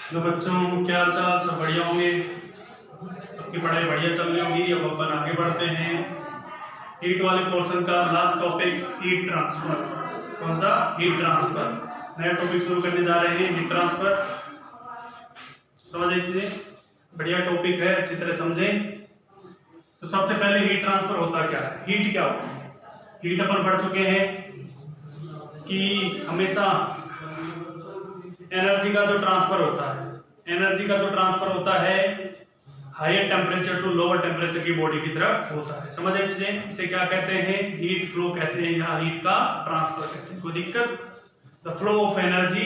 तो बच्चों क्या हाल चाल, सब बढ़िया होंगे। सबकी पढ़ाई बढ़िया चल रही होगी। अब अपन आगे बढ़ते हैं। हीट वाले पोर्शन का लास्ट टॉपिक हीट ट्रांसफर। कौन सा? Heat transfer. नया टॉपिक शुरू करने जा रहे हैं, हीट ट्रांसफर। समझ लीजिए, बढ़िया टॉपिक है, अच्छी तरह समझें। तो सबसे पहले हीट ट्रांसफर होता क्या है? हीट क्या होता है? हीट अपन पढ़ चुके हैं कि हमेशा एनर्जी का जो ट्रांसफर होता है, एनर्जी का जो ट्रांसफर होता है higher temperature to lower temperature की बॉडी की तरफ होता है। समझ लीजिए, इसे क्या कहते हैं? हीट फ्लो कहते हैं या हीट का ट्रांसफर कहते हैं। कोई दिक्कत? The flow of energy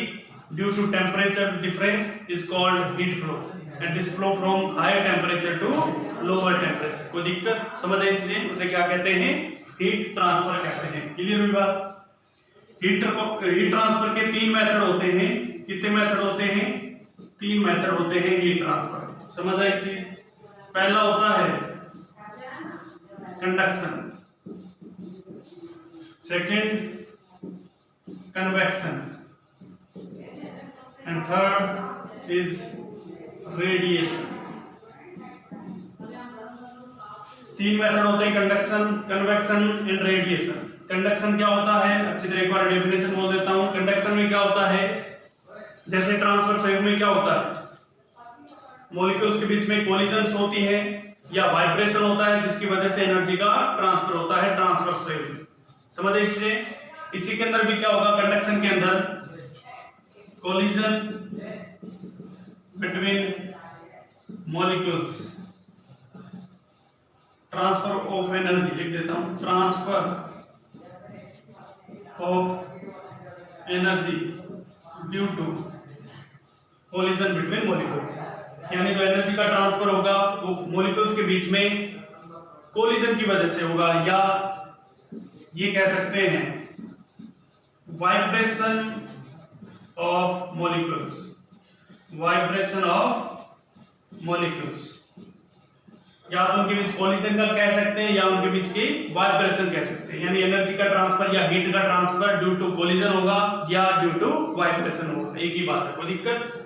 due to temperature difference is called heat flow and this flow from higher temperature to lower temperature. कोई दिक्कत? समझ लीजिए, उसे क्या कहते हैं? हीट ट्रांसफर कहते हैं। क्लियर हुई बात? हीट ट्रांसफर के तीन मेथड होते हैं। कितने मेथड होते हैं? तीन मेथड होते हैं हीट ट्रांसफर। समझ आई चीज? पहला होता है conduction, second convection and third is radiation. तीन मेथड होते हैं, conduction, convection and radiation. Conduction क्या होता है? अच्छी तरह एक बार डेफिनेशन बोल देता हूं। कंडक्शन में क्या होता है? जैसे ट्रांसवर्स वेव में क्या होता है? मॉलिक्यूल्स के बीच में कोलिजन्स होती है या वाइब्रेशन होता है जिसकी वजह से एनर्जी का ट्रांसफर होता है ट्रांसवर्स वेव में। समझ लीजिए, इसी के अंदर भी क्या होगा? कंडक्शन के अंदर collision between molecules, transfer of energy लिख देता हूं, transfer of energy due to collision between molecules. यानी जो एनर्जी का ट्रांसफर होगा वो मॉलिक्यूल्स के बीच में कोलिजन की वजह से होगा, या ये कह सकते हैं vibration of molecules, vibration of molecules. या तो उनके बीच कोलिजन का कह सकते हैं या उनके बीच की वाइब्रेशन कह सकते हैं। यानी एनर्जी का ट्रांसफर या हीट का ट्रांसफर ड्यू टू कोलिजन होगा या ड्यू टू वाइब्रेशन होगा, एक ही बात है। कोई दिक्कत?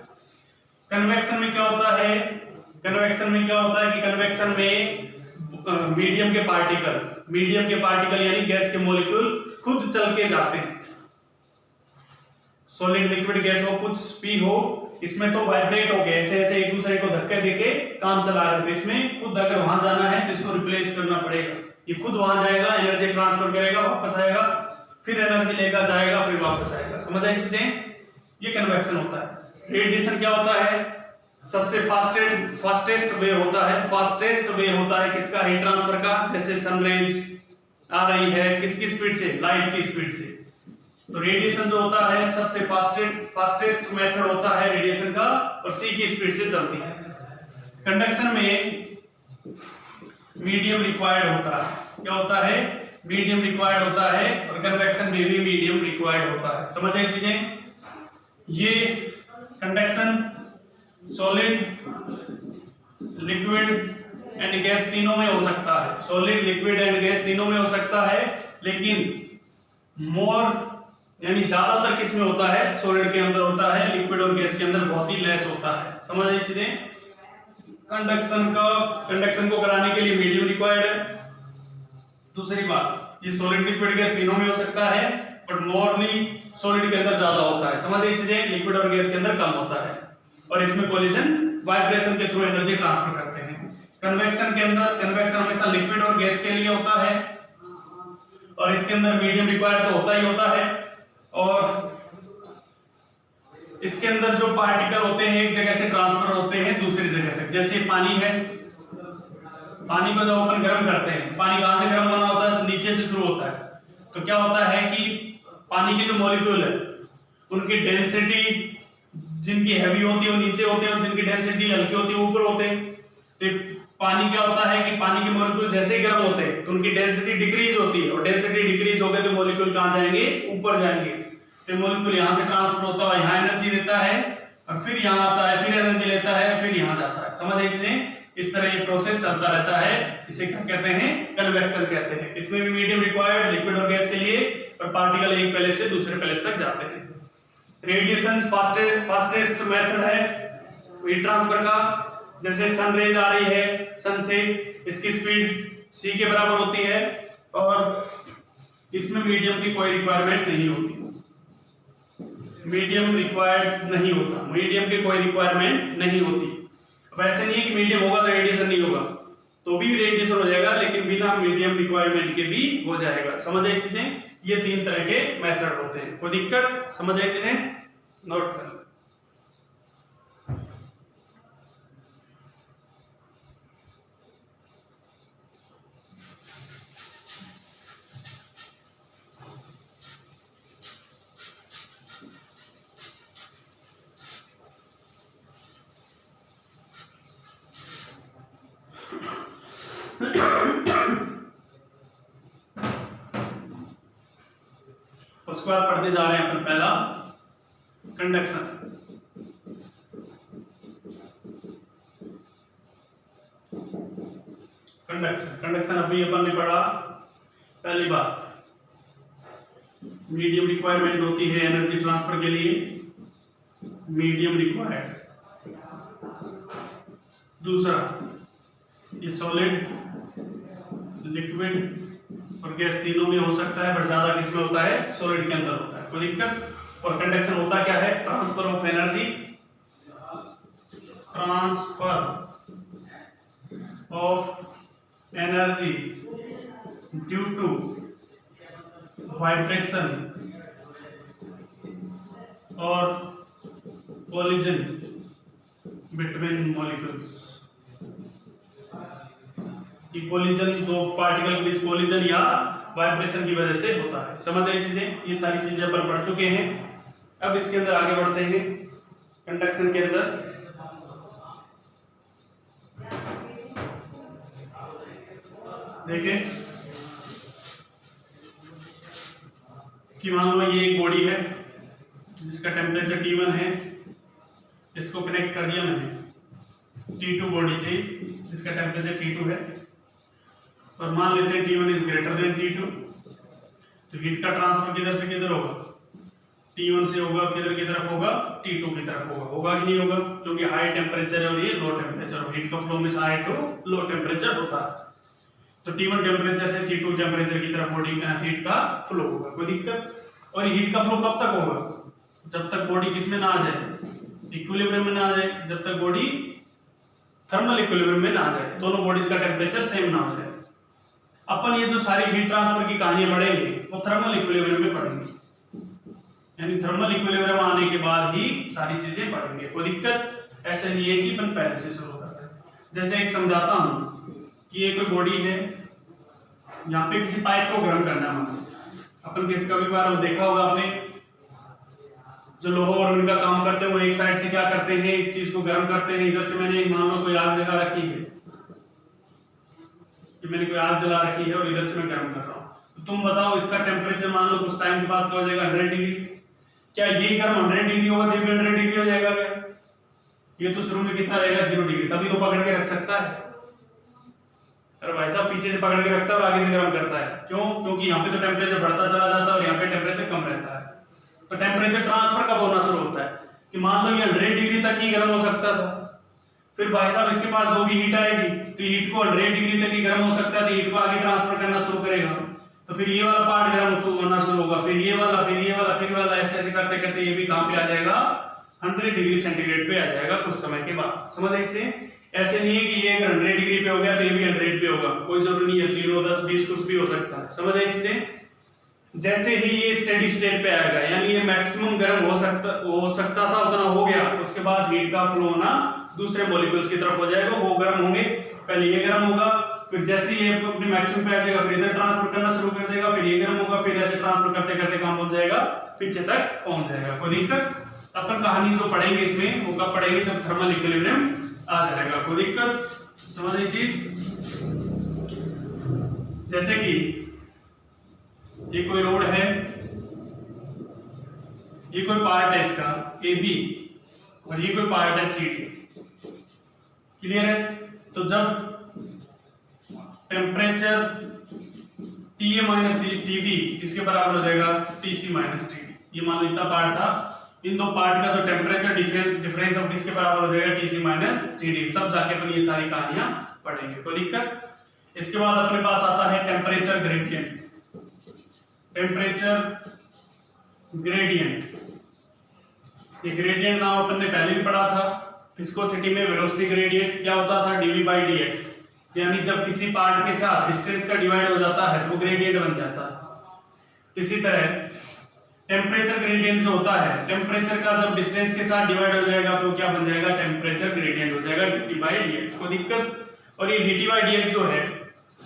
कन्वेक्शन में क्या होता है? कन्वेक्शन में क्या होता है कि कन्वेक्शन में मीडियम के पार्टिकल यानी गैस के मॉलिक्यूल खुद चल के जाते हैं। सॉलिड लिक्विड गैस हो, कुछ भी हो, इसमें तो वाइब्रेट हो गए, ऐसे ऐसे एक दूसरे को धक्के देके काम चला रहे थे। इसमें खुद अगर वहां जाना है तो इसको रिप्लेस करना पड़ेगा। ये खुद वहां जाएगा, एनर्जी ट्रांसफर करेगा, वापस आएगा, फिर एनर्जी लेकर जाएगा, फिर वापस आएगा। समझ आई चीजें? ये कन्वेक्शन होता है। रेडिएशन क्या होता है? सबसे फास्टेस्ट वे होता है किसका? हीट ट्रांसफर का। जैसे सनरेज आ रही है किसकी स्पीड से? लाइट की स्पीड से। तो रेडिएशन जो होता है सबसे फास्टेस्ट मेथड होता है रेडिएशन का, और सी की स्पीड से चलती है। कंडक्शन में मीडियम रिक्वायर्ड होता है। क्या होता है? मीडियम रिक्वायर्ड होता है, और कन्वेक्शन में भी मीडियम रिक्वायर्ड होता है। समझ आई चीजें? ये conduction solid, liquid and gas तीनों में हो सकता है। सॉलिड, लिक्विड एंड गैस तीनों में हो सकता है, लेकिन मोर यानी ज्यादातर किस में होता है? सॉलिड के अंदर होता है, लिक्विड और गैस के अंदर बहुत ही लेस होता है। समझ आई चीजें? कंडक्शन को कराने के लिए मीडियम रिक्वायर्ड है। दूसरी बात, ये सॉलिड, लिक्विड, गैस तीनों में हो सकता है, बट मोरली सॉलिड के अंदर ज्यादा होता है। समझ आई चीजें? लिक्विड और गैस के अंदर कम होता है, और इसमें कोलिजन वाइब्रेशन के थ्रू एनर्जी ट्रांसफर करते हैं। कन्वेक्शन के अंदर, कन्वेक्शन हमेशा लिक्विड और गैस के लिए होता है, और इसके अंदर मीडियम रिक्वायर्ड तो होता ही होता है। और इसके अंदर जो पार्टिकल होते हैं एक जगह से ट्रांसफर होते हैं दूसरी जगह तक। जैसे पानी है, पानी को जब अपन गर्म करते हैं तो पानी कहां से गर्म होना होता है? नीचे से शुरू होता है। तो क्या होता है कि पानी के जो मॉलिक्यूल है उनकी डेंसिटी, जिनकी हैवी होती है वो नीचे होते हैं, और जिनकी डेंसिटी हल्की होती है वो ऊपर होते हैं। तो पानी क्या होता है कि पानी के मॉलिक्यूल जैसे ही गर्म होते हैं तो उनकी डेंसिटी डिक्रीज होती है, और डेंसिटी डिक्रीज हो गए तो मॉलिक्यूल कहां जाएंगे? ऊपर जाएंगे। तो मॉलिक्यूल यहां से ट्रांसफर होता है, यहां एनर्जी देता है, और फिर यहां आता है, फिर एनर्जी लेता है, फिर यहां जाता है। समझ लीजिए, इस तरह ये प्रोसेस चलता रहता है। इसे क्या कहते हैं? कन्वेक्शन कहते हैं। इसमें भी मीडियम रिक्वायर्ड लिक्विड और गैस के लिए, और पार्टिकल एक प्लेस से दूसरे प्लेस तक जाते हैं। रेडिएशन फास्टेस्ट मेथड है हीट ट्रांसफर का, जैसे सन रेज आ रही है सन से, इसकी स्पीड c के बराबर होती है और इसमें मीडियम की कोई रिक्वायरमेंट नहीं होती, मीडियम रिक्वायर्ड नहीं होता, मीडियम की कोई रिक्वायरमेंट नहीं होती। अब ऐसे नहीं है कि मीडियम होगा तो रेडिएशन नहीं होगा, तो भी रेडिएशन हो जाएगा, लेकिन बिना मीडियम रिक्वायरमेंट के भी हो जाएगा। समझ आई चीजें? ये 3 तरह के मेथड होते हैं। कोई दिक्कत? समझ आई चीजें? नोट कर। उसके बाद पढ़ते जा रहे हैं अपन पहला कंडक्शन। कंडक्शन अभी अपन ने पढ़ा। पहली बात, मीडियम रिक्वायरमेंट होती है एनर्जी ट्रांसफर के लिए, मीडियम रिक्वायर्ड। दूसरा, ये सॉलिड, लिक्विड और गैस तीनों में हो सकता है, बट ज्यादा किसमें होता है? सॉलिड के अंदर होता है। कोई दिक्कत? और कंडक्शन होता क्या है? Transfer of energy, transfer of energy due to vibration और कोलिजन बिटवीन मॉलिक्यूल्स। कोलिजन दो पार्टिकल के बीच कोलिजन या वाइब्रेशन की वजह से होता है। समझ आई चीजें? ये सारी चीजें अपन पढ़ चुके हैं। अब इसके अंदर आगे बढ़ते हैं। कंडक्शन के अंदर देखें कि मान लो ये एक बॉडी है जिसका टेम्परेचर T1 है, इसको कनेक्ट कर दिया मैंने T2 बॉडी से जिसका टेम्परेचर T2 है, और मान लेते हैं T1 is greater than T2, तो हीट का ट्रांसफर किधर से किधर होगा? T1 से होगा, किधर की तरफ होगा? T2 की तरफ होगा। होगा कि नहीं होगा? क्योंकि हाई टेम्परेचर है और ये लो टेम्परेचर, हीट का फ्लो में हाई टू लो टेम्परेचर होता है, तो T1 टेम्परेचर से T2 टेम्परेचर की तरफ बॉडी का हीट का फ्लो होगा। कोई दिक्कत? और हीट का फ्लो कब तक होगा? जब तक बॉडी किसमें ना आ जाए? इक्विलिब्रियम में ना आ जाए, जब तक बॉडी थर्मल इक्विलिब्रियम में ना आ जाए, दोनों बॉडीज का टेम्परेचर सेम ना हो जाए। अपन ये जो सारी हीट ट्रांसफर की कहानियां पढ़ेंगे वो थर्मल इक्विलिब्रियम में पढ़ेंगे, यानी थर्मल इक्विलिब्रियम आने के बाद ही सारी चीजें पढ़ेंगे। कोई दिक्कत? ऐसे नहीं है कि अपन पहले से शुरू करते हैं। जैसे एक समझाता हूं कि ये कोई बॉडी है, यहाँ पे किसी पाइप को गर्म करना है। अपन किसी कभी बार देखा होगा आपने, जो लोहा और उनका काम करते हैं वो एक साइड से क्या करते हैं? इस चीज को गर्म करते हैं। इधर से मैंने मान लो कोई आग जला रखी है, कि मैंने कोई आग जला रखी है और इधर से मैं गर्म कर रहा हूँ, तो तुम बताओ इसका टेम्परेचर मान लो कुछ टाइम के बाद क्या हो जाएगा? 100 डिग्री। क्या ये गर्म 100 डिग्री होगा तो 100 डिग्री हो जाएगा क्या? ये तो शुरू में कितना रहेगा? 0 डिग्री। तभी तो पकड़ के रख सकता है। अरे भाई साहब पीछे से पकड़ के रखता है और आगे से गर्म करता है। क्यों? क्योंकि यहाँ पे तो टेम्परेचर बढ़ता चला जाता है और यहाँ पे टेम्परेचर कम रहता है। तो टेम्परेचर ट्रांसफर कब होना शुरू होता है? कि मान लो ये 100 डिग्री तक ही गर्म हो सकता था, फिर भाई साहब इसके पास जो भी हीट आएगी तो हीट को 100 डिग्री तक ही गर्म हो सकता है, तो हीट को आगे ट्रांसफर करना शुरू करेगा, तो फिर ये वाला पार्ट गर्म होना शुरू होगा, फिर ये वाला, फिर ये वाला, फिर वाला, ऐसे ऐसे करते करते ये भी कहां पे आ जाएगा? 100 डिग्री सेंटीग्रेड पे आ जाएगा कुछ समय के बाद। समझ लीजिए? ऐसे नहीं है कि ये अगर 100 डिग्री पे हो गया तो ये भी 100 पे होगा, कोई जरूरी नहीं है, 0, 10, 20 कुछ भी हो सकता है। समझ लीजिए? जैसे ही ये स्टेडी स्टेट पे आएगा, यानी ये मैक्सिमम गर्म हो सकता था उतना हो गया, उसके बाद हीट का फ्लो होना दूसरे मॉलिक्यूल्स की तरफ हो जाएगा, वो गर्म होंगे, पहले ये गर्म होगा, फिर जैसे ये अपने मैक्सिमम पे आ जाएगा फिर इधर ट्रांसफर करना शुरू कर देगा, फिर ये गर्म होगा, फिर ऐसे ट्रांसफर करते करते काम हो जाएगा, पीछे तक पहुंच जाएगा। कोई दिक्कत? अपन कहानी जो पढ़ेंगे इसमें वो कब पढ़ेंगे? जब थर्मल इक्विलिब्रियम आ जाएगा। कोई दिक्कत? समझ रही चीज? जैसे कि ये कोई रोड है, ये कोई पार्ट है इसका ए बी, और ये कोई पार्ट है सी डी। क्लियर है? तो जब टेम्परेचर TA माइनस TB इसके बराबर हो जाएगा TC माइनस TD। ये मान लो इतना पार्ट था इन दो पार्ट का जो टेम्परेचर डिफरेंस अब किसके बराबर हो जाएगा, Tc माइनस Td, तब जाके अपन ये सारी कहानियां पढ़ेंगे, कोई दिक्कत। इसके बाद अपने पास आता है टेम्परेचर ग्रेडियंट। टेम्परेचर ग्रेडियंट, ये ग्रेडियंट नाम अपन ने पहले भी पढ़ा था। विस्कोसिटी में वेलोसिटी ग्रेडियंट क्या होता था, dv बाई dx, यानी जब किसी पार्ट के साथ डिस्टेंस का डिवाइड हो जाता है तो ग्रेडियंट बन जाता है। इसी तरह टेम्परेचर ग्रेडियंट जो होता है, टेम्परेचर का जब डिस्टेंस के साथ डिवाइड हो जाएगा तो क्या बन जाएगा, टेम्परेचर ग्रेडियंट हो जाएगा dt बाई dx, को दिक्कत। और ये dt बाई dx जो है,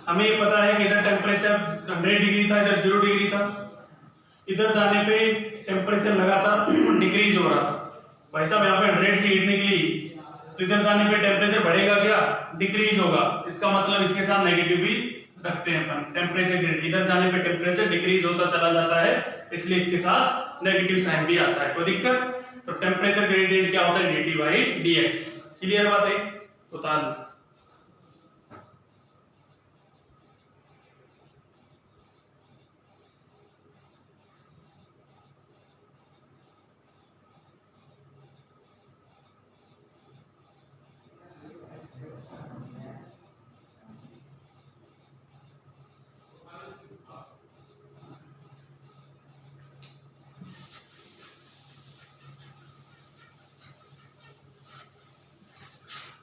हमें ये पता है कि इधर टेम्परेचर 100 डिग्री था, इधर 0 डिग्री था, इधर जाने पे टेम्परेचर लगातार डिक्रीज हो रहा था। भाई साहब यहाँ पे 100 से हीट निकली तो इधर जाने पे टेम्परेचर बढ़ेगा क्या, डिक्रीज होगा। इसका मतलब इसके साथ नेगेटिव भी रखते हैं अपन, टेम्परेचर ग्रेडियंट इधर जाने पे टेम्परेचर डिक्रीज होता चला जाता है, इसलिए इसके साथ नेगेटिव साइन भी आता है, कोई दिक्कत। तो टेम्परेचर ग्रेडियंट क्या होता है, dt बाई dx। क्लियर बात है, उतार लो।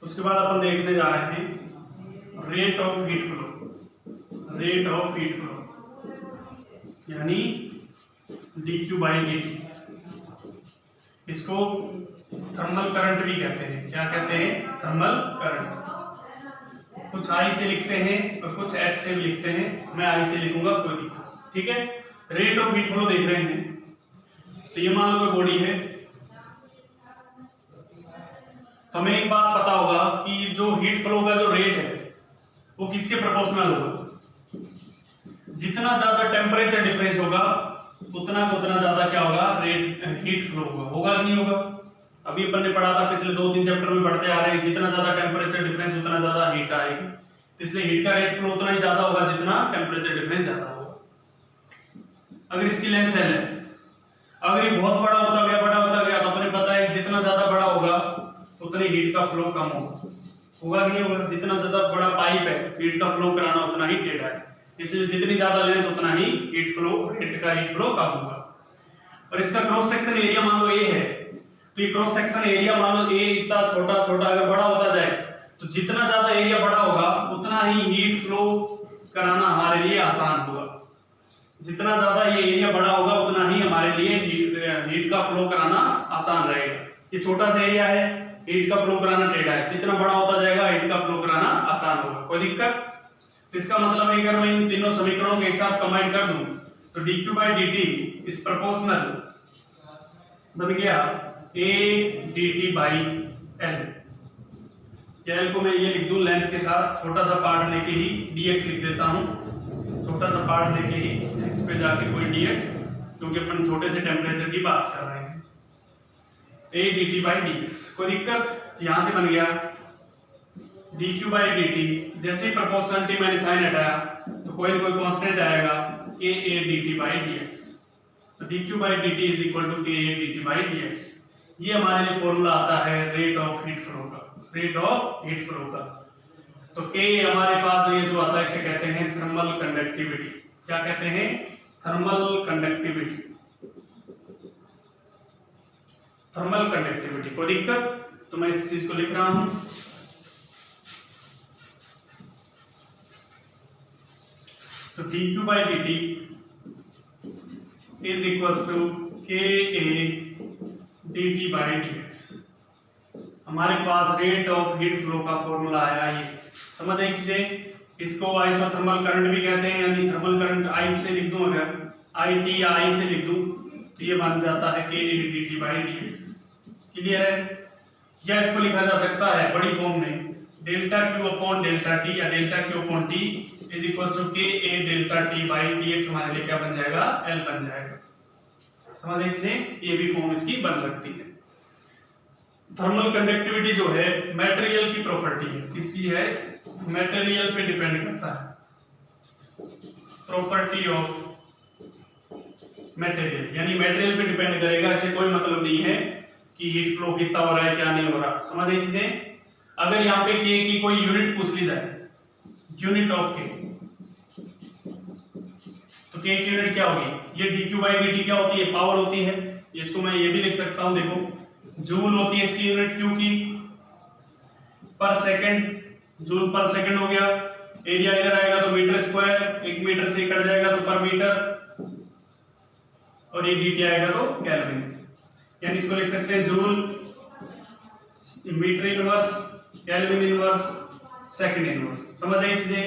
उसके बाद अपन देखने जा रहे हैं rate of heat flow. Rate of heat flow यानी dq बाई dt, इसको थर्मल करंट भी कहते हैं। क्या कहते हैं, थर्मल करंट। कुछ I से लिखते हैं और कुछ H से भी लिखते हैं, मैं I से लिखूंगा, कोई दिक्कत, ठीक है। रेट ऑफ हीट फ्लो देख रहे हैं, तो ये मान लो बॉडी है, तो हमें एक बात पता होगा कि जो हीट फ्लो का जो रेट है वो किसके प्रोपोर्शनल होगा। जितना ज्यादा टेम्परेचर डिफरेंस होगा उतना ज्यादा क्या होगा, रेट हीट फ्लो होगा कि नहीं होगा। अभी अपन ने पढ़ा था पिछले 2-3 चैप्टर में पढ़ते आ रहे हैं, जितना ज्यादा टेम्परेचर डिफरेंस उतना ज्यादा हीट आएगी, इसलिए हीट का रेट फ्लो उतना ही ज्यादा होगा जितना टेम्परेचर डिफरेंस ज्यादा होगा। अगर इसकी लेंथ है, अगर ये बहुत बड़ा होता गया तो अपने पता है जितना ज्यादा बड़ा होगा उतनी हीट का फ्लो कम होगा कि नहीं होगा। जितना ज्यादा बड़ा पाइप है, हीट का फ्लो कराना उतना ही टेढ़ा है, इसलिए जितनी ज्यादा लेंथ उतना ही हीट का हीट फ्लो कम होगा। और इसका क्रॉस सेक्शन एरिया मान लो ए है, तो ये क्रॉस सेक्शन एरिया मान लो ए इतना छोटा अगर बड़ा होता जाए तो जितना ज्यादा एरिया बड़ा होगा उतना ही हीट फ्लो कराना हमारे लिए आसान होगा। जितना ज्यादा ये एरिया बड़ा होगा उतना ही हमारे लिए हीट का फ्लो कराना आसान रहेगा। ये छोटा सा एरिया है, हीट का फ्लो कराना टेढ़ा है, जितना बड़ा होता जाएगा हीट का फ्लो कराना आसान होगा, कोई दिक्कत। तो इसका मतलब है अगर मैं इन तीनों समीकरणों के एक साथ कंबाइन कर दूं तो dq by dt is proportional बन गया a dt by l। l को मैं ये लिख दूं लेंथ के साथ, छोटा सा पार्ट लेके ही dx लिख देता हूं, छोटा सा पार्ट लेके ही x पे जाके कोई dx, क्योंकि अपन छोटे से टेम्परेचर की बात कर रहे हैं। a dt बाई dx, कोई दिक्कत। यहां से बन गया dq बाई dt, जैसे ही प्रोपोर्शनलिटी मैंने साइन हटाया तो कोई ना कोई कांस्टेंट आएगा ka dt बाई dx। तो dq by dt is equal to ka dt by dx। ये हमारे लिए फॉर्मूला आता है रेट ऑफ हीट फ्लो का, रेट ऑफ हीट फ्लो का। तो k हमारे पास ये जो आता है इसे कहते हैं थर्मल कंडक्टिविटी। क्या कहते हैं, थर्मल कंडक्टिविटी, थर्मल कंडक्टिविटी, कोई दिक्कत। तो मैं इस चीज को लिख रहा हूं, तो dq by dt is equals to ka dt by dx। हमारे पास रेट ऑफ हीट फ्लो का फॉर्मूला आया, ये समझ एक चीजें। इसको आइसोथर्मल करंट भी कहते हैं, यानी थर्मल करंट I से लिख दूं, अगर IT या I से लिख दूं तो ये बन जाता है ka dt by dx। Clear है। या इसको लिखा जा सकता है बड़ी फॉर्म में, delta Q upon delta T या delta Q upon T is equal to ka delta T by dx। हमारे लिए क्या बन जाएगा, L बन जाएगा। समझ लीजिए, ये भी फॉर्म इसकी बन सकती है। थर्मल कंडक्टिविटी जो है मटेरियल की प्रॉपर्टी है, किसकी है, मटेरियल पे डिपेंड करता है। प्रॉपर्टी ऑफ मटेरियल, यानी मटेरियल पे डिपेंड करेगा, ऐसे कोई मतलब नहीं नहीं है कि हीट फ्लो कितना हो रहा है क्या नहीं हो रहा। समझ रहे चीजें। अगर यहाँ पे के की कोई यूनिट पूछ ली जाए, यूनिट ऑफ के, तो के की यूनिट क्या होगी? ये dq बाई dt क्या होती है? पावर होती है। इसको मैं ये भी लिख सकता हूं, देखो जूल होती है इसकी यूनिट q की, पर सेकंड, जूल पर सेकंड हो गया। एरिया इधर आएगा तो मीटर स्क्वायर, 1 मीटर से कट जाएगा तो पर मीटर, और ये dt आएगा तो केल्विन। यानी इसको लिख सकते हैं joule metre inverse, kelvin inverse, second inverse. समझ आए चीजें।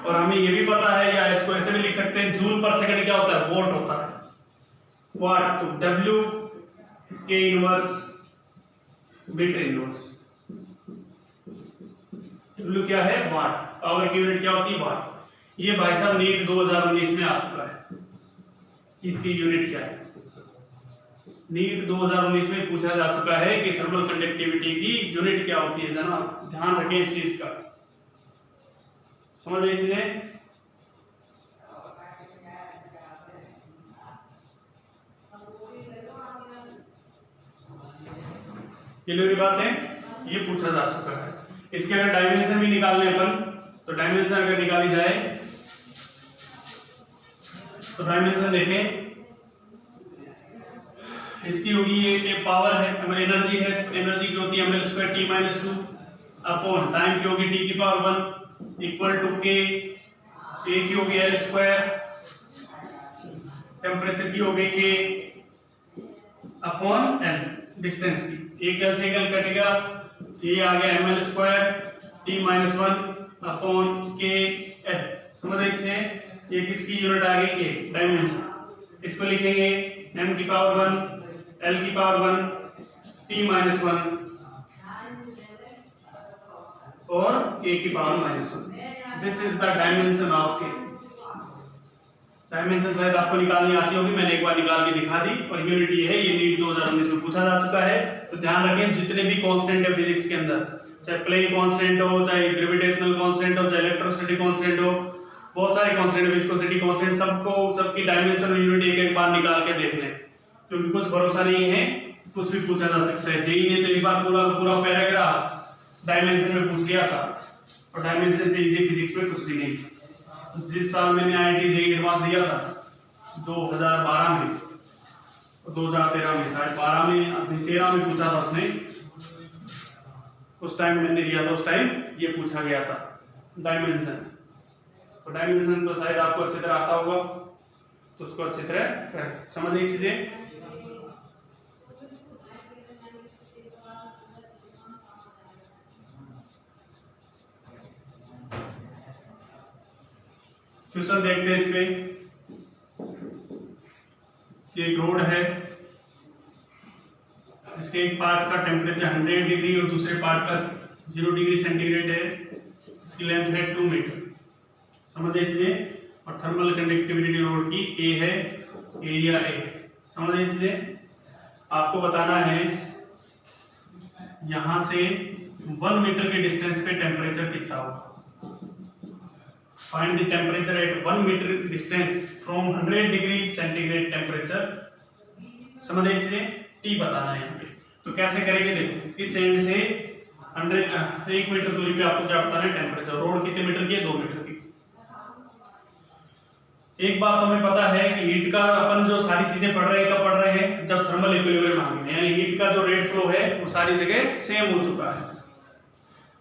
और हमें ये भी पता है, या इसको ऐसे भी लिख सकते हैं, जूल पर सेकंड क्या होता है? वोल्ट होता है। वाट, तो W के इनवर्स मीटर इनवर्स। W क्या है? वाट। पावर की यूनिट क्या होती है? वाट। ये भाई साहब नीट 2019 में आ चुका है, इसकी यूनिट क्या है? नीट 2019 में पूछा जा चुका है कि थर्मल कंडक्टिविटी की यूनिट क्या होती है। जनाब ध्यान रखें इस चीज का। समझ लीजिए। ये बात है, ये पूछा जा चुका है। इसके अगर डायमेंशन भी निकालने अपन, तो डायमेंशन अगर निकाली जाए तो डायमेंशन देखें, इसकी होगी ये पावर है, एनर्जी है, एनर्जी की होती है ml square t minus 2 upon time की होगी t की power 1 equal to k, a की होगी l स्क्वायर, टेम्परेचर की होगी k अपॉन l, डिस्टेंस की, एक l से एक l कटेगा, ये आ गया ml square t minus 1 upon k l। समझ रहे इसे, ये किसकी यूनिट आ गई? k, dimension. इसको लिखेंगे m की पावर 1, l की पावर 1, t माइनस 1 और k की power minus 1। This is the dimension of k। Dimension शायद आपको निकालनी आती होगी, मैंने एक बार निकाल के दिखा दी। और यूनिट ये है, ये नीट 2019 में पूछा जा चुका है। तो ध्यान रखें, जितने भी कांस्टेंट है फिजिक्स के अंदर, चाहे प्लेन कांस्टेंट हो, चाहे ग्रेविटेशनल कांस्टेंट हो, चाहे इलेक्ट्रोस्टैटिक कांस्टेंट हो, बहुत सारे कांस्टेंट, विस्कोसिटी कांस्टेंट, सबको सबकी डायमेंशन और यूनिट एक एक बार निकाल के देख लें, क्योंकि कुछ भरोसा नहीं है, कुछ भी पूछा जा सकता है। जेई ने तो एक बार पूरा पूरा पैराग्राफ डायमेंशन में पूछ लिया था, और डायमेंशन से इजी फिजिक्स में कुछ भी नहीं। जिस साल मैंने आईआईटी जेईई एडवांस दिया था 2012 में, 2013 में, शायद 12 में, 13 में पूछा था उसने, उस टाइम मैंने दिया था, उस टाइम ये पूछा गया था डायमेंशन। तो डायमेंशन तो शायद आपको अच्छी तरह आता होगा, तो उसको अच्छी तरह करें। समझ लीजिए चीजें। क्वेश्चन देखते हैं इस पे। ये एक रोड है जिसके एक पार्ट का टेम्परेचर 100 डिग्री और दूसरे पार्ट का 0 डिग्री सेंटीग्रेड है। इसकी लेंथ है 2 मीटर। समझ लीजिए। और थर्मल कंडक्टिविटी रोड की ए है, एरिया ए। समझ लीजिए। आपको बताना है यहां से 1 मीटर के डिस्टेंस पे टेम्परेचर कितना होगा। Find the temperature at 1 meter distance from 100 degree centigrade temperature। समझ लीजिए। T बताना है यहाँ पे। तो कैसे करेंगे, देखो इस एंड से 1 मीटर दूरी पे आपको क्या बताना है? टेम्परेचर। रोड कितने मीटर की है? 2 मीटर की। एक बात तो हमें पता है कि हीट का अपन जो सारी चीजें पढ़ रहे हैं, कब पढ़ रहे हैं? जब थर्मल इक्विलिब्रियम आ गया, यानी हीट का जो रेट फ्लो है वो सारी जगह सेम हो चुका है।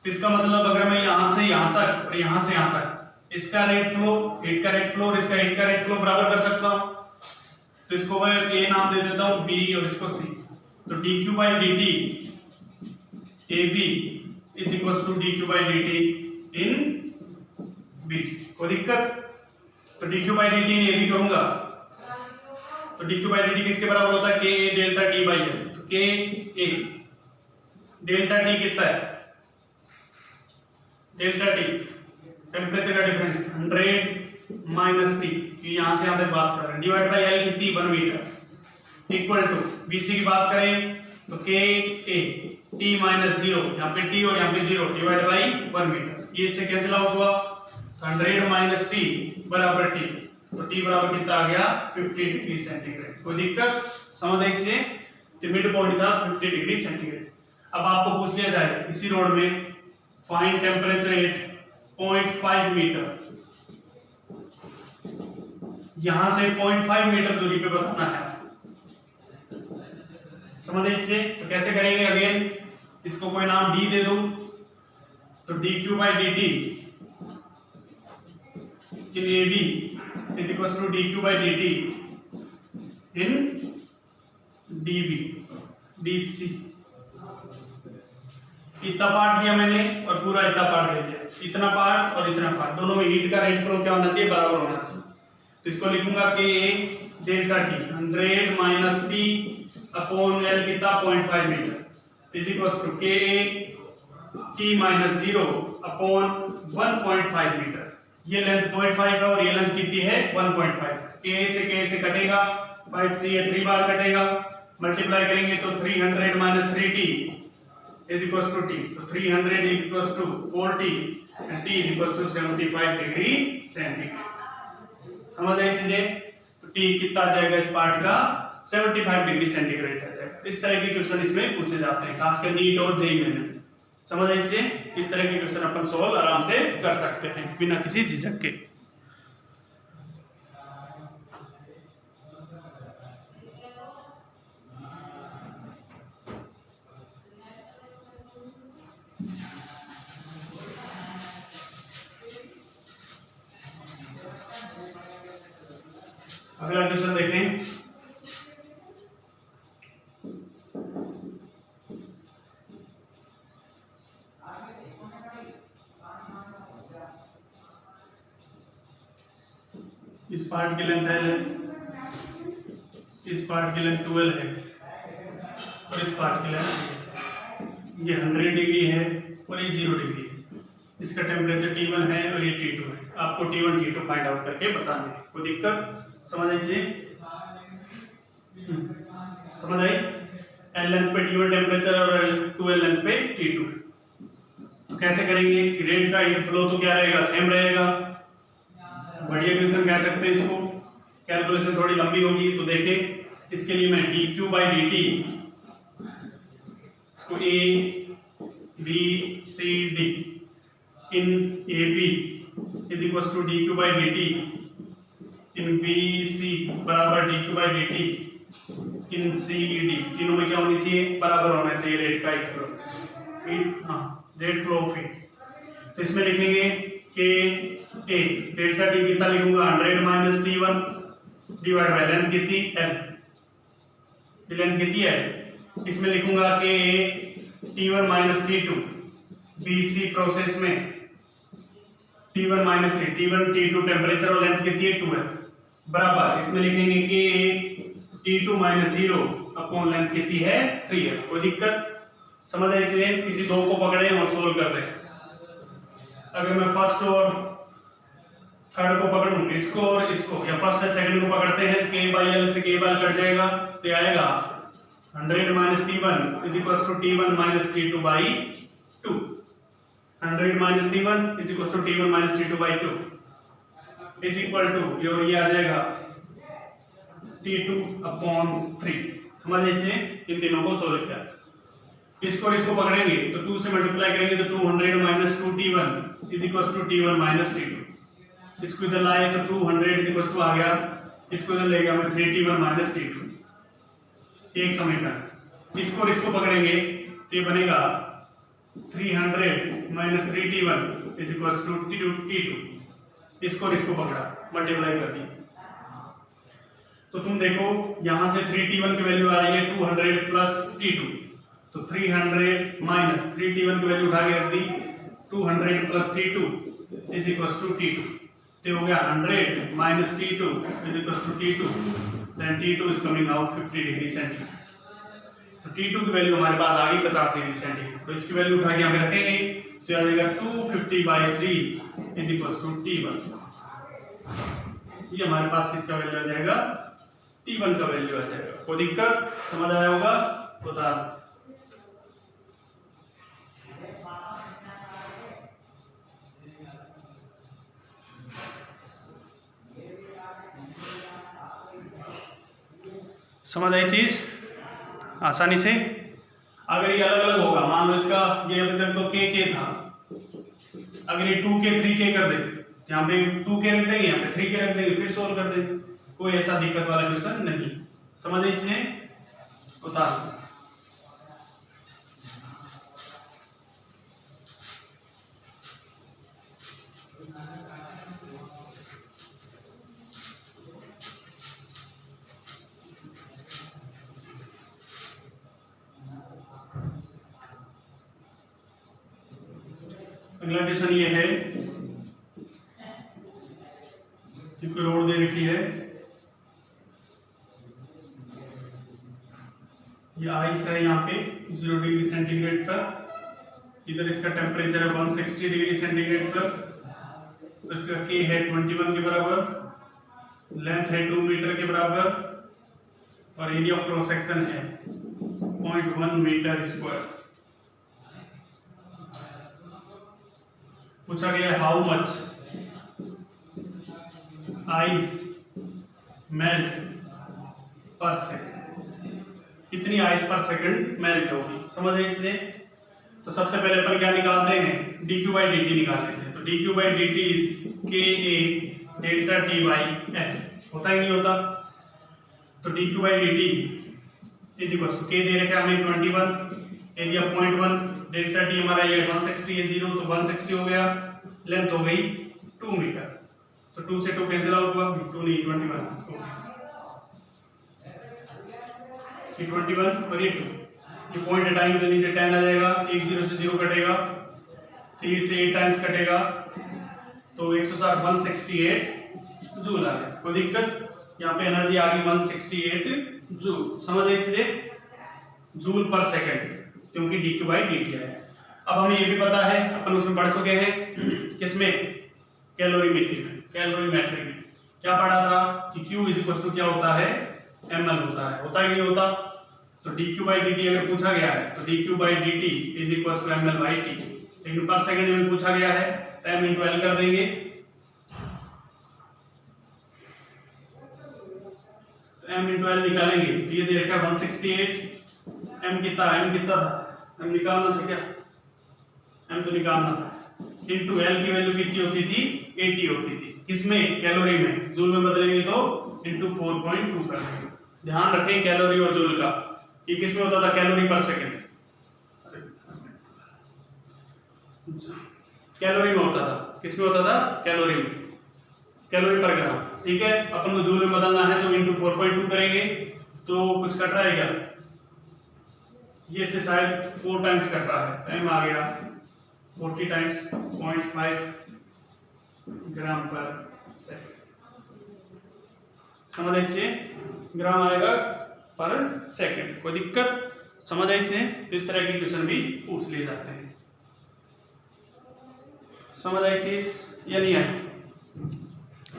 तो इसका मतलब अगर मैं यहां से यहां तक और यहां से यहां तक इसका रेट फ्लो, हीट का रेट फ्लो और इसका हीट का रेट फ्लो बराबर कर सकता हूं, तो इसको मैं ए नाम दे देता हूं, बी और इसको सी। तो dq by dt AB is equals to dq by dt in BC। कोई दिक्कत? तो dq by dt in AB करूंगा तो dq by dt किसके बराबर होता है? K A delta T by L। तो K A डेल्टा T कितना है? डेल्टा T टेम्परेचर का डिफरेंस 100 माइनस T, यहां से यहां तक बात कर रहे हैं, डिवाइड बाय L कितनी? 1 मीटर, इक्वल टू BC की बात करें तो K A T माइनस 0, यहाँ पे T और यहाँ पे 0, डिवाइड बाय 1 मीटर। ये इससे कैंसिल आउट हुआ, तो 100 माइनस T बराबर T, तो T बराबर कितना आ गया? 50 डिग्री सेंटीग्रेड। कोई दिक्कत? समझ लीजिए। तो मिड पॉइंट था 50 डिग्री सेंटीग्रेड। अब आपको पूछ लिया जाए इसी रोड में फाइंड टेम्परेचर एट 0.5 मीटर, यहां से 0.5 मीटर दूरी पे बताना है, समझ लीजिए। तो कैसे करेंगे, अगेन इसको कोई नाम डी दे दो, तो dq/dt in AD is equals to dq/dt in dB dc। इतना पार्ट लिया मैंने और पूरा इतना पार्ट ले लिया, इतना पार्ट और इतना पार्ट, दोनों में हीट का रेट फ्लो क्या होना चाहिए, बराबर होना चाहिए। तो इसको लिखूंगा कि delta T 100 minus T upon L कितना 0.5 मीटर इज इक्वल्स टू के टी माइनस 0 अपॉन 1.5 मीटर। ये लेंथ 0.5 है और ये लेंथ कितनी है 1.5। के से कटेगा, 5 से ये 3 बार कटेगा, मल्टीप्लाई करेंगे तो 300 minus 3t is equals to T, तो 300 is equals to 4t and t is equals to 75 degree centigrade. समझ आई चीजें। तो t कितना आ जाएगा इस पार्ट का 75 डिग्री सेंटीग्रेड आ जाएगा। इस तरह के क्वेश्चन इसमें पूछे जाते हैं, खासकर नीट और जेईई में। समझ लीजिए, इस तरह के क्वेश्चन अपन सोल्व आराम से कर सकते हैं बिना किसी झिझक के। अगला क्वेश्चन देखें। इस पार्ट की लेंथ है, इस पार्ट की लेंथ 12 है और इस पार्ट की लेंथ ये 100 डिग्री है और ये 0 डिग्री है। इसका टेम्परेचर T1 है और ये T2 है। आपको T1 T2 फाइंड आउट करके बताना है। कोई दिक्कत, समझ आइए, समझ आई। L लेंथ पे T1 टेम्परेचर और L लेंथ पे T2। तो कैसे करेंगे कि रेट का इनफ्लो तो क्या रहेगा, सेम रहेगा। बढ़िया क्वेश्चन कह सकते हैं इसको, कैलकुलेशन थोड़ी लंबी होगी तो देखें। इसके लिए मैं dq/dt इसको a b c d in ab is equals to dq/dt in bc बराबर dq/dt इन cd, तीनों में क्या होनी चाहिए, बराबर होना चाहिए रेट का इनफ्लो, हाँ रेट फ्लो ऑफ हीट। तो इसमें लिखेंगे कि ए डेल्टा टी कितना लिखूंगा 100 minus T1 divide by length कितनी L, लेंथ कितनी है। इसमें लिखूंगा कि T1 minus T2 BC process में T1 minus T1 T2 temperature और लेंथ कितनी है 2 है, बराबर इसमें लिखेंगे कि T2 माइनस 0 अपॉन लेंथ कितनी है 3 है। कोई दिक्कत, समझ आए। इसलिए किसी दो को पकड़े और सोल्व कर दें। अगर मैं फर्स्ट और थर्ड को पकड़ूं, इसको और इसको, या फर्स्ट और सेकंड को पकड़ते हैं, k/L से k/L कट जाएगा तो ये आएगा 100 minus T1 is equals to T1 minus T2/2। 100 minus T1 is equals to T1 minus T2/2 is equal to ये आ जाएगा T2/3। समझ लीजिए, इन तीनों को सोल्व किया। इसको और इसको पकड़ेंगे तो 2 से मल्टीप्लाई करेंगे तो 200 minus 2T1 is equals to T1 minus T2। इसको इधर लाए तो 200 इज इक्वल्स टू आ गया, इसको इधर ले गया मैं 3T1 माइनस T2। एक समीकरण। इसको और इसको पकड़ेंगे तो ये बनेगा 300 minus 3T1 is equals to T2। इसको और इसको पकड़ा, मल्टीप्लाई कर दी तो तुम देखो यहां से 3T1 की वैल्यू आ रही है 200 प्लस T2, तो 300 माइनस 3T1 की वैल्यू उठा के रख दी, 200 plus T2 is equals to T2। तो हो गया 100 minus T2 is equals to T2, then T2 is coming out 50 degree centigrade. तो T2 की वैल्यू हमारे पास आ गई 50 डिग्री सेंटीग्रेड। तो इसकी वैल्यू उठा के हम रखेंगे तो आ जाएगा 250/3 इज इक्वल्स टू T1। ये हमारे पास किसका वैल्यू आ जाएगा, T1 का वैल्यू आ जाएगा। कोई दिक्कत, समझ आया होगा, बता। समझ आई चीज। आसानी से। अगर ये अलग अलग होगा, मान लो इसका ये अभी तक तो के था, अगर ये 2k 3k कर दे, यहाँ पे 2k रख देंगे, यहाँ पे 3k रख देंगे, फिर सोल्व कर देंगे, कोई ऐसा दिक्कत वाला क्वेश्चन नहीं। समझ लीजिए, उतार अगला क्वेश्चन ये है कि कोई रोड दे रखी है, ये आइस है यहाँ पे 0 डिग्री सेंटीग्रेड पर, इधर इसका टेम्परेचर है 160 डिग्री सेंटीग्रेड पर, तो इसका के है 21 के बराबर, लेंथ है 2 मीटर के बराबर और एरिया ऑफ क्रॉस सेक्शन है 0.1 मीटर स्क्वायर। पूछा गया how much ice melt per second, कितनी आइस पर सेकंड मेल्ट होगी। समझ रहे इसलिए, तो सबसे पहले अपन क्या निकालते हैं, dq by dt निकाल लेते हैं। तो dq by dt is ka delta t by l, होता ही नहीं होता, तो dq by dt is equal to k दे रखा है हमें 21, एरिया 0.1, डेल्टा t हमारा ये 160 है 0, तो 160 हो गया, लेंथ हो गई 2 मीटर, तो 2 से 2 कैंसिल आउट हुआ, 2 नहीं 21, ये 21 और ये 2, ये पॉइंट हटाएंगे तो नीचे 10 आ जाएगा, 1 0 से 0 कटेगा, 3 से 8 टाइम्स कटेगा, तो 160 168 जूल आ गया। कोई दिक्कत, यहाँ पे एनर्जी आ गई 168 जूल। समझ रहे चलिए, जूल पर सेकंड, क्योंकि dq by dt है। अब हमें ये भी पता है, अपन उसमें पढ़ चुके हैं, किसमें, कैलोरीमेट्री में, कैलोरीमेट्री में क्या पढ़ा था कि q इज इक्वल टू क्या होता है, ml होता ही नहीं होता, तो dq by dt अगर पूछा गया है तो dq by dt is equal to ml by t, लेकिन पर सेकंड में पूछा गया है तो m into l कर देंगे, तो m into l निकालेंगे, तो ये दे रखा है 168, m कितना था, m निकालना था क्या, m तो निकालना था, इनटू l की वैल्यू कितनी होती थी, 80 होती थी, किसमें, कैलोरी में, जूल में बदलेंगे तो इनटू 4.2 कर देंगे। ध्यान रखें कैलोरी और जूल का, ये किसमें होता था, कैलोरी पर सेकंड, कैलोरी में होता था, किसमें होता था, कैलोरी में, कैलोरी पर ग्राम, ठीक है। अपन को जूल में बदलना है तो इनटू 4.2 करेंगे, तो कुछ कट रहा है क्या, ये से शायद 4 टाइम्स कट रहा है, टाइम आ गया 40 टाइम्स 0.5 ग्राम पर सेकंड। समझ आइए, ग्राम आएगा पर सेकंड, कोई दिक्कत, समझ आइए। तो इस तरह के क्वेश्चन भी पूछ लिए जाते हैं। समझ आई चीज या नहीं आई,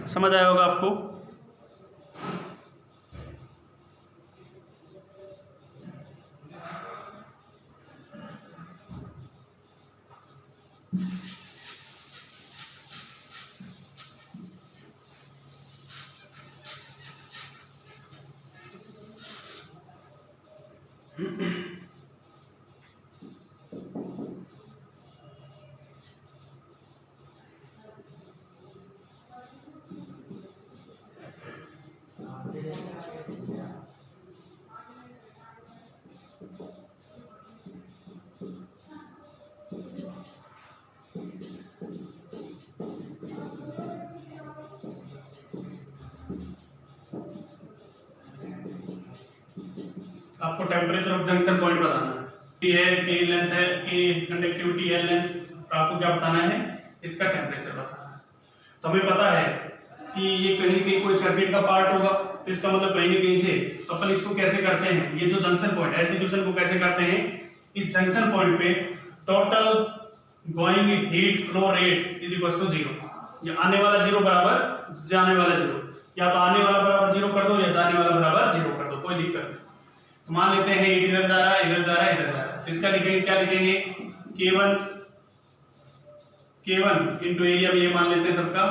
समझ आया होगा आपको। आपको टेम्परेचर ऑफ जंक्शन पॉइंट बताना है, टी है, के लेंथ है, के कंडक्टिविटी है लेंथ, तो आपको क्या बताना है, इसका टेम्परेचर बताना है। तो हमें पता है कि ये कहीं कहीं कोई सर्किट का पार्ट होगा, तो इसका मतलब कहीं ना कहीं से, तो अपन इसको कैसे करते हैं, ये जो जंक्शन पॉइंट है, सॉल्यूशन को कैसे करते हैं, इस जंक्शन पॉइंट पे total going heat flow rate is equal to 0, ये आने वाला 0 बराबर जाने वाला 0, या तो आने वाला बराबर 0 कर दो या जाने वाला बराबर 0 कर दो, कोई दिक्कत नहीं। तो मान लेते हैं इधर जा रहा है, इधर जा रहा है, इधर जा रहा है, तो इसका लिखेंगे, क्या लिखेंगे, K1 इंटू एरिया भी ये मान लेते हैं सबका,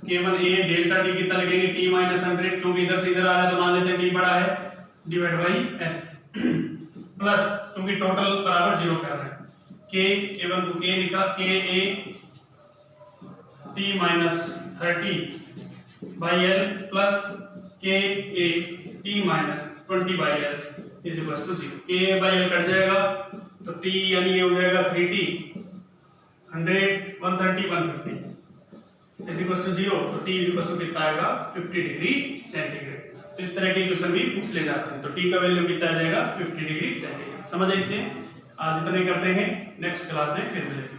K1 A डेल्टा T कितना लिखेंगे, T माइनस 100, क्योंकि इधर से इधर आ रहा है तो मान लेते हैं T बड़ा है, डिवाइड बाई L। प्लस क्योंकि टोटल बराबर 0 कर रहे हैं, k1 को k लिखा, ka t minus 30/L plus ka t minus 20/L is equal to 0। ka/L cut जाएगा तो t यानी ये हो जाएगा 3t 100 130 150 इज इक्वल टू 0, तो t इज इक्वल टू कितना आएगा 50 डिग्री सेंटीग्रेड। तो इस तरह के क्वेश्चन भी पूछ ले जाते हैं। तो t का वैल्यू कितना आ जाएगा 50 डिग्री सेंटीग्रेड। समझ आइए इसे। आज इतने करते हैं, नेक्स्ट क्लास में फिर मिलेंगे।